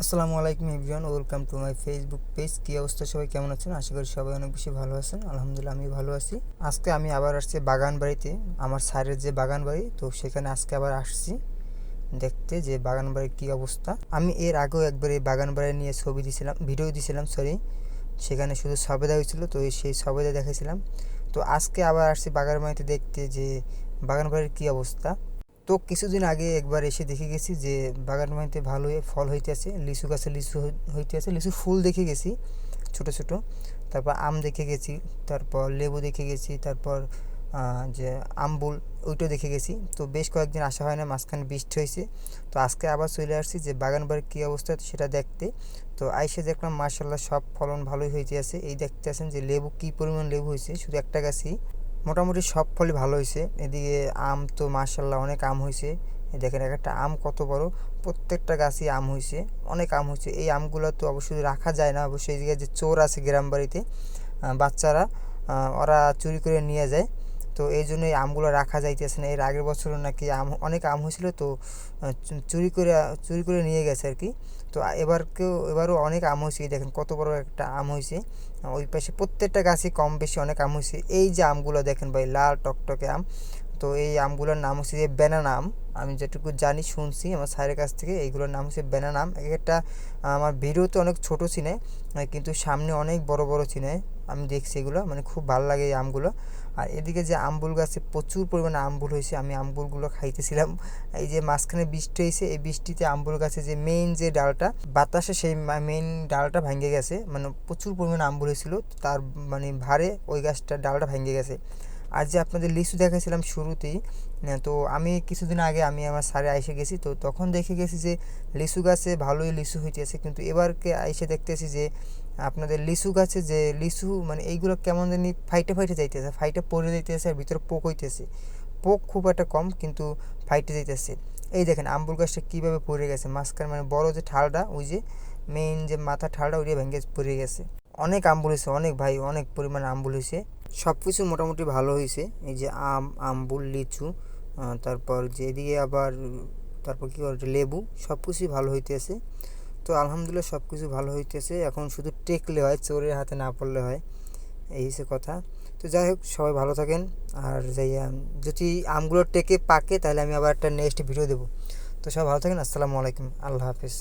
আসসালামু আলাইকুম everyone, welcome to my Facebook page. কী অবস্থা, সবাই কেমন আছেন? আশা করি সবাই অনেক বেশি ভালো আছেন। আলহামদুলিল্লাহ আমি ভালো আছি। আজকে আমি আবার আসছি বাগান বাড়িতে, আমার স্যারের যে বাগান বাড়ি, তো সেখানে আজকে আবার আসছি দেখতে যে বাগান বাড়ির কী অবস্থা। আমি এর আগেও একবার এই বাগান বাড়ি নিয়ে ছবি দিয়েছিলাম, ভিডিও দিয়েছিলাম, সেখানে শুধু সবেদা হয়েছিল, তো সেই সবেদা দেখাইছিলাম। তো আজকে আবার আসছি বাগান বাড়িতে দেখতে যে বাগান বাড়ির কী অবস্থা। তো কিছুদিন আগে একবার এসে দেখে গেছি যে বাগান বাড়িতে ভালোই ফল হইতেছে, লিচু গাছে লিচু হইতেছে, লিচু ফুল দেখে গেছি ছোট ছোট। তারপর আম দেখে গেছি, তারপর লেবু দেখে গেছি, তারপর যে আমবুল ওইটাও দেখে গেছি। তো বেশ কয়েকদিন আসা হয় না, মাঝখানে বৃষ্টি হয়েছে। তো আজকে আবার চলে আসছি যে বাগান বাড়ির কী অবস্থা সেটা দেখতে। তো আইসে দেখলাম মার্শাল্লাহ সব ফলন ভালোই হইতে আছে। এই দেখতে আছেন যে লেবু কী পরিমাণ লেবু হয়েছে, শুধু একটা গাছই মোটামুটি সব ফলই ভালো হয়েছে। এদিকে আম তো মার্শাল্লাহ অনেক আম হয়েছে। দেখেন এক একটা আম কত বড়, প্রত্যেকটা গাছই আম হয়েছে, অনেক আম হয়েছে। এই আমগুলো তো অবশ্যই রাখা যায় না, অবশ্যই এই জায়গায় যে চোর আছে গ্রাম বাড়িতে, বাচ্চারা ওরা চুরি করে নিয়ে যায়। তো এই জন্য এই আমগুলো রাখা যাইতেছে না। এর আগের বছরও নাকি অনেক আম হয়েছিল, তো চুরি করে নিয়ে গেছে আর কি। তো এবারও অনেক আম হয়েছে, দেখেন কত বড় একটা আম হয়েছে। ওই পাশে প্রত্যেকটা গাছই কম বেশি অনেক আম হয়েছে। এই যে আমগুলো দেখেন ভাই, লাল টকটকে আম। তো এই আমগুলোর নাম হচ্ছে যে বেনানা আম। আমি যেটুকু জানি, শুনছি আমার স্যারের কাছ থেকে, এইগুলোর নাম হচ্ছে বেনানা আম। এক একটা আমার ভিডিওতে অনেক ছোট চিনে, কিন্তু সামনে অনেক বড় বড় চিনে। আমি দেখছি এগুলো, মানে খুব ভালো লাগে এই আমগুলো। আর এদিকে যে আমবুল গাছে প্রচুর পরিমাণে আমবুল হয়েছে, আমি আমবুলগুলো খাইতেছিলাম। এই যে মাঝখানে বৃষ্টি হয়েছে, এই বৃষ্টিতে আমবুল গাছে যে মেইন যে ডালটা বাতাসে, সেই মেইন ডালটা ভেঙে গেছে, মানে প্রচুর পরিমাণে আমবুল হয়েছিল, তার মানে ভারে ওই গাছটার ডালটা ভেঙে গেছে। আর যে আপনাদের লিচু দেখাইছিলাম শুরুতেই, তো আমি কিছুদিন আগে আমি আমার স্যারে আইসে গেছি, তো তখন দেখে গেছি যে লিচু গাছে ভালোই লিচু হইতেছে। কিন্তু এবারকে আইসে দেখতেছি যে আপনাদের লিচু গাছে যে লিচু, মানে এইগুলো কেমন জানি ফাইটে ফাইটে যাইতেছে, ফাইটে পড়ে যাইতেছে, আর ভিতরে পোক হইতেছে। পোক খুব একটা কম, কিন্তু ফাইটে যাইতেছে। এই দেখেন আম্বুল গাছটা কীভাবে পড়ে গেছে মাঝখানে, মানে বড় যে ঠালটা, ওই যে মেইন যে মাথা ঠালটা, ওইটা ভেঙে পড়ে গেছে। অনেক আম্বুল হয়েছে, অনেক ভাই, অনেক পরিমাণে আম্বুল হয়েছে। সব কিছু মোটামুটি ভালো হয়েছে। এই যে আম, আম্বুল, লিচু, তারপর যে এদিকে আবার তারপর কী বলে লেবু, সব কিছুই ভালো হইতেছে। তো আলহামদুলিল্লাহ সব কিছু ভালো হইতেছে। এখন শুধু টেকলে হয়, চোরের হাতে না পড়লে হয়, এই হচ্ছে কথা। তো যাই হোক, সবাই ভালো থাকেন। আর যাই যদি আমগুলো টেকে পাকে, তাহলে আমি আবার একটা নেক্সট ভিডিও দেবো। তো সবাই ভালো থাকেন। আসসালামু আলাইকুম, আল্লাহ হাফিজ।